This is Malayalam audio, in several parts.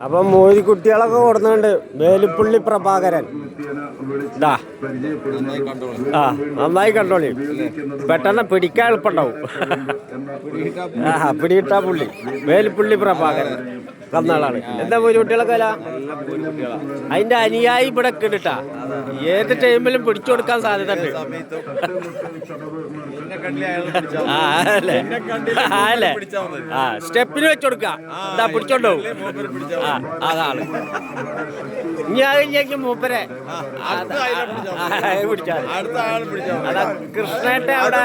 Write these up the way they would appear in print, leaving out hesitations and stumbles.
അപ്പം മോരിക്കുട്ടികളൊക്കെ കൊടുക്കുന്നുണ്ട്. വേലുപ്പള്ളി പ്രഭാകരൻ ഇതാ നന്നായി കണ്ടോളി. പെട്ടെന്ന് പിടിക്കാൻ എളുപ്പമുണ്ടാവും. പിടികിട്ടാ പുള്ളി വേലുപ്പള്ളി പ്രഭാകരൻ കന്നാളാണ്. എന്താ മോരിക്കുട്ടികളൊക്കെ വില? അതിന്റെ അനുയായി ഇവിടെ കിട്ടാ ഏത് ടൈമിലും പിടിച്ചു കൊടുക്കാൻ സാധ്യത ഉണ്ട്. അല്ലേ സ്റ്റെപ്പിന് വെച്ചു കൊടുക്കാം. എന്താ പിടിച്ചോണ്ടോ അതാണ്. ഇനി അതിലേക്ക് മൂപ്പരെ പിടിച്ചാൽ അതാ കൃഷ്ണേട്ടെ അവിടെ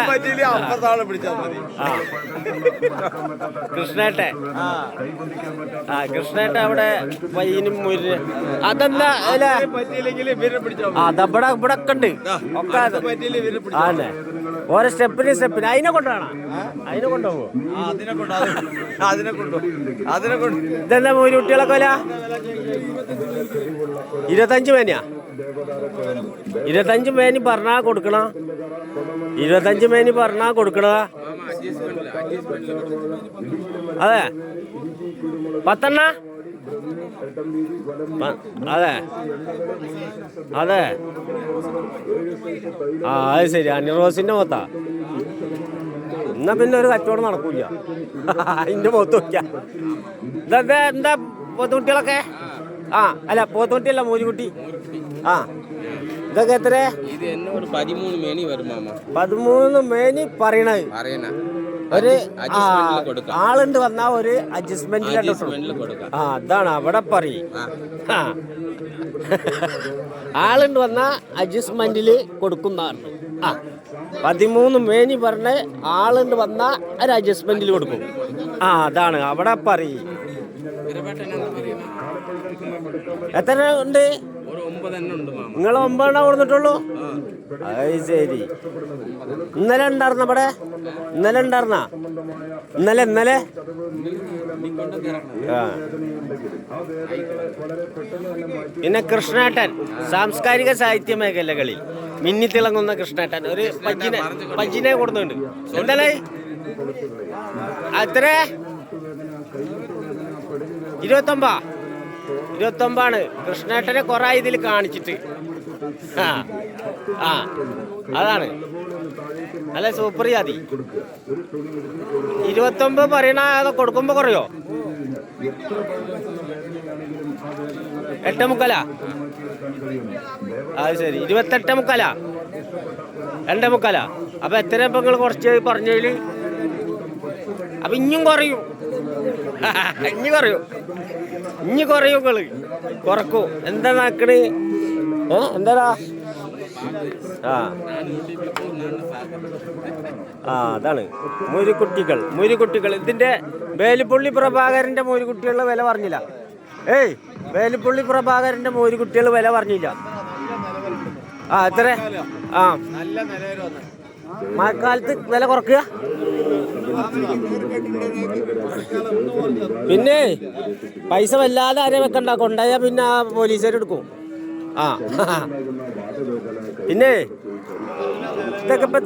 കൃഷ്ണേട്ടെ കൃഷ്ണേട്ട അവിടെ പയ്യനും മുരിന് അതെന്താ അതവിടെ ഇവിടെ ഒക്കെ ഉണ്ട് ഒക്കെ. അതെ ഓരോ സ്റ്റെപ്പിന് അതിനെ കൊണ്ടുപോകണം. അതിനെ കൊണ്ടുപോകുമോ? ഇതെന്താ മൂന്ന് കുട്ടികളൊക്കെ വില? 25 മേനിയാ? 25 മേനി പറഞ്ഞാ കൊടുക്കണ? 25 മേനി പറഞ്ഞാ കൊടുക്കണ? അതെ 10 അതെ അതെ അത് ശരി. അനിറോസിന്റെ മൊത്താ. എന്നാ പിന്നെ ഒരു കച്ചവടം നടക്കൂല. അതിന്റെ മുഖത്ത് നോക്കിയാ ഇതെന്താ എന്താ പോത്തുകുട്ടികളൊക്കെ? അല്ല പോത്തുകുട്ടിയല്ല മൂലിക്കുട്ടി. ഇതൊക്കെ എത്ര? 13 മേനി വരും. 13 മേനി പറയണത്. ഒരു ആളുണ്ട് വന്നാ ഒരു അഡ്ജസ്റ്റ്മെന്റ് അതാണ് അവിടെ പറയും. ആളുണ്ട് വന്നാ അഡ്ജസ്റ്റ്മെന്റില് കൊടുക്കുന്നതാണ്. 13 മേനി പറഞ്ഞ ആളുണ്ട് വന്നാ ഒരു അഡ്ജസ്റ്റ്മെന്റിൽ കൊടുക്കും. അതാണ് അവിടെ പറയും. എത്ര ഉണ്ട്? നിങ്ങൾ 9 കൊടുത്തിട്ടുള്ളൂ. അത് ശരി. ഇന്നലെ ഉണ്ടായിരുന്ന ഇവിടെ? ഇന്നലെ ഉണ്ടായിരുന്ന? ഇന്നലെ പിന്നെ കൃഷ്ണേട്ടൻ സാംസ്കാരിക സാഹിത്യ മേഖലകളിൽ മിന്നിത്തിളങ്ങുന്ന കൃഷ്ണേട്ടൻ ഒരു പജ്ജിനെ കൊടുക്കുന്നുണ്ട്. എന്താണ് അത്ര? 29 കൃഷ്ണേട്ടനെ കുറെ ഇതിൽ കാണിച്ചിട്ട്. അതാണ് നല്ല സൂപ്പർ ജാതി. 29 പറയണ അത് കൊടുക്കുമ്പോ കുറയോ? 8.25. അത് ശരി. 28.25. 2.25. അപ്പൊ എത്ര ഇപ്പൊ നിങ്ങൾ കുറച്ച് പറഞ്ഞതില്? അപ്പൊ ഇഞ്ഞും കുറയും. ഇഞ്ഞു കുറയും നിങ്ങള് കുറക്കൂ. എന്താ നാക്കണ്? എന്താടാ? അതാണ് മൂരിക്കുട്ടികൾ. ഇതിന്റെ വേലുപ്പള്ളി പ്രഭാകരന്റെ മൂരിക്കുട്ടികളുടെ വില പറഞ്ഞില്ല. വേലുപ്പള്ളി പ്രഭാകരന്റെ മൂരിക്കുട്ടികൾ വില പറഞ്ഞില്ല. എത്ര? മഴക്കാലത്ത് വില കുറക്കുക. പിന്നെ പൈസ വല്ലാതെ ആരെ വെക്കണ്ട. കൊണ്ടുപോയാ പിന്നെ പോലീസുകാരെടുക്കും. പിന്നെ ഇതൊക്കെ ഇപ്പൊ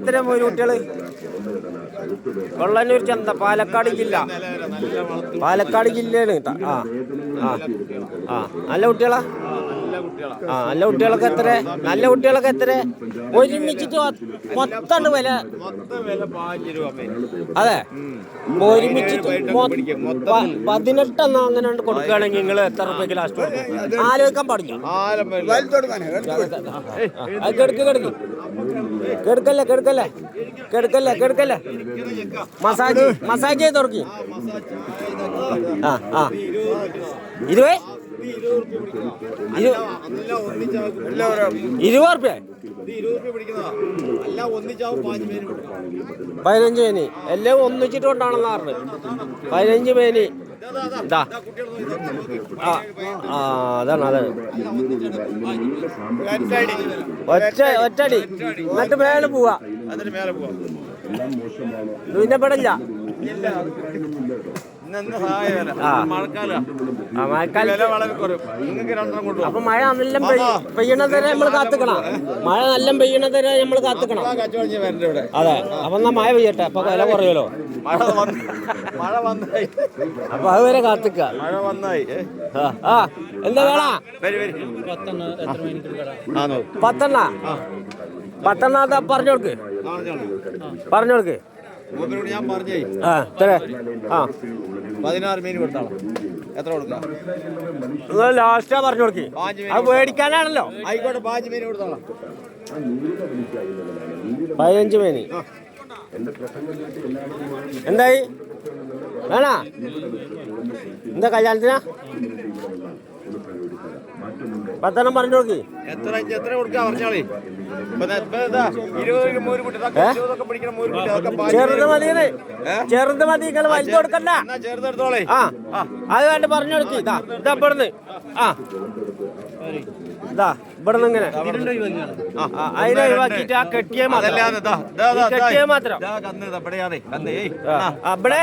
എത്ര മൂന്ന് കുട്ടികള്? കൊള്ളന്നൂർ ചന്ത, പാലക്കാട് ജില്ലയാണ്. നല്ല കുട്ടികളാ. നല്ല കുട്ടികളൊക്കെ എത്ര? നല്ല കുട്ടികളൊക്കെ എത്ര? ഒരുമിച്ചിട്ട് മൊത്തം വില? അതെ ഒരുമിച്ചിട്ട് 18 അങ്ങനെ കൊടുക്കുകയാണെങ്കിൽ നിങ്ങൾ എത്ര രൂപയ്ക്ക് ലാസ്റ്റ് കൊടുക്കും? ആലോചിക്കാൻ പാടില്ല. കെടുക്കല്ലേ. മസാജ് ചെയ്ത് തുടങ്ങി. 20 റുപ്യ 15 മേനി എല്ലാം ഒന്നിച്ചിട്ട് കൊണ്ടാണെന്ന് പറഞ്ഞത്. 15 മേനി ഇതാ. അതാണ് ഒറ്റടി. എന്നിട്ട് മേലെ പോവാ. പിന്നെ പെടില്ല. അപ്പൊ മഴ നല്ല പെയ്യണതരെ നമ്മൾ കാത്തുക്കണം. മഴ നല്ല പെയ്യണതരെ നമ്മൾ കാത്തുക്കണം. അതെ, അപ്പൊ എന്നാ മഴ പെയ്യട്ടെ, അപ്പൊ വില കുറയല്ലോ. അപ്പൊ അതുവരെ കാത്തുക്ക. എന്താ വേണ? 10 പറഞ്ഞോൾക്ക്. ഞാൻ പറഞ്ഞേ 16 മീൻ കൊടുത്താളോ? എത്ര കൊടുക്കാം? ലാസ്റ്റാ പറഞ്ഞു കൊടുക്കി. അത് മേടിക്കാനാണല്ലോ. ആയിക്കോട്ടെ, 5 മീൻ കൊടുത്തോളാം. 15 മീന്. എന്തായി വേണ? എന്താ കല്യാണത്തിനാ? 10 പറഞ്ഞു നോക്കി. എത്ര കൊടുക്കാ പറഞ്ഞോളി. ചെറുത് മതി, ചെറുത് മതി, നിങ്ങൾ വലുത് കൊടുക്കണ്ട. ചെറുതെടുത്തോളേ. അത് വേണ്ട പറഞ്ഞു കൊടുക്കി. ഇതാ ഇവിടുന്ന്. ഇതാ ഇവിടുന്ന് ഇങ്ങനെ അതിനെ ഒഴിവാക്കിട്ട് ആ കെട്ടിയ മാത്രം. അവിടെ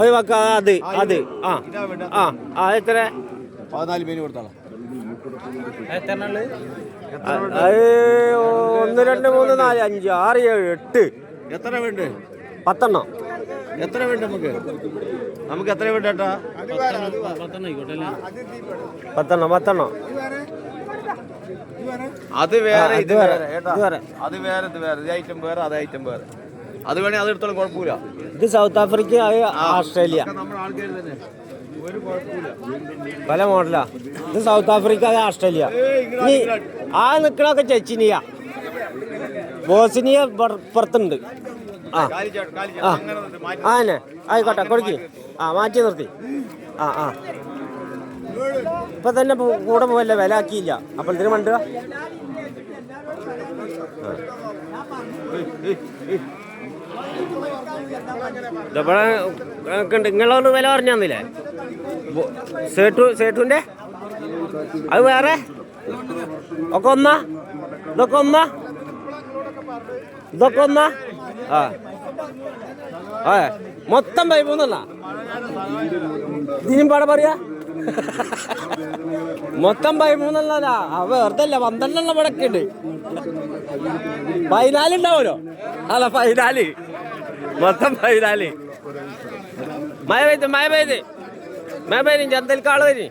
ഒഴിവാക്ക. അത് എത്ര? 14 മീൻ കൊടുത്തോളാം. 1 2 3 4 5 6 7 8. എത്ര വേണ്ട? 10. എത്ര വേണ്ട നമുക്ക് എത്ര വേണ്ടേട്ടാ? 10. അത് വേറെ, ഇത് വേറെ. അത് വേറെ, ഇത് വേറെ. ഇത് ഐറ്റം വേറെ, അത് ഐറ്റം വേറെ. അത് വേണേ അത് എടുത്തോളം കുഴപ്പമില്ല. ഇത് സൗത്ത് ആഫ്രിക്ക, ഓസ്ട്രേലിയ, പല മോഡലാ. ഇത് സൗത്ത് ആഫ്രിക്ക, ഓസ്ട്രേലിയ. ഈ ആ നിക്കണൊക്കെ ചെച്ചിനിയ, ബോസ്നിയ പുറത്തുണ്ട്. ആന്നെ ആയിക്കോട്ടെ, കൊടുക്കി. മാറ്റി നിർത്തി. ഇപ്പൊ തന്നെ കൂടെ പോവല്ലേ, വില ആക്കിയില്ല. അപ്പൊ ഇതിന് മണ്ടുക. ഇവിടെ നിങ്ങളോട് വില പറഞ്ഞു തന്നില്ലേ? സേട്ടുവിന്റെ അത് വേറെ ഒക്കെ ഒന്നാ? ഇതൊക്കെ ഒന്നാ? മൊത്തം 13 ഇതിനും പാടെ പറയാ. മൊത്തം 13 വെറുതല്ല, 12 ഇവിടെ ഉണ്ട്. 14 ഉണ്ടാവുമല്ലോ. അല്ല 14, മൊത്തം 14. മഴ പെയ്ത് ചന്തൽക്കാള് വരി.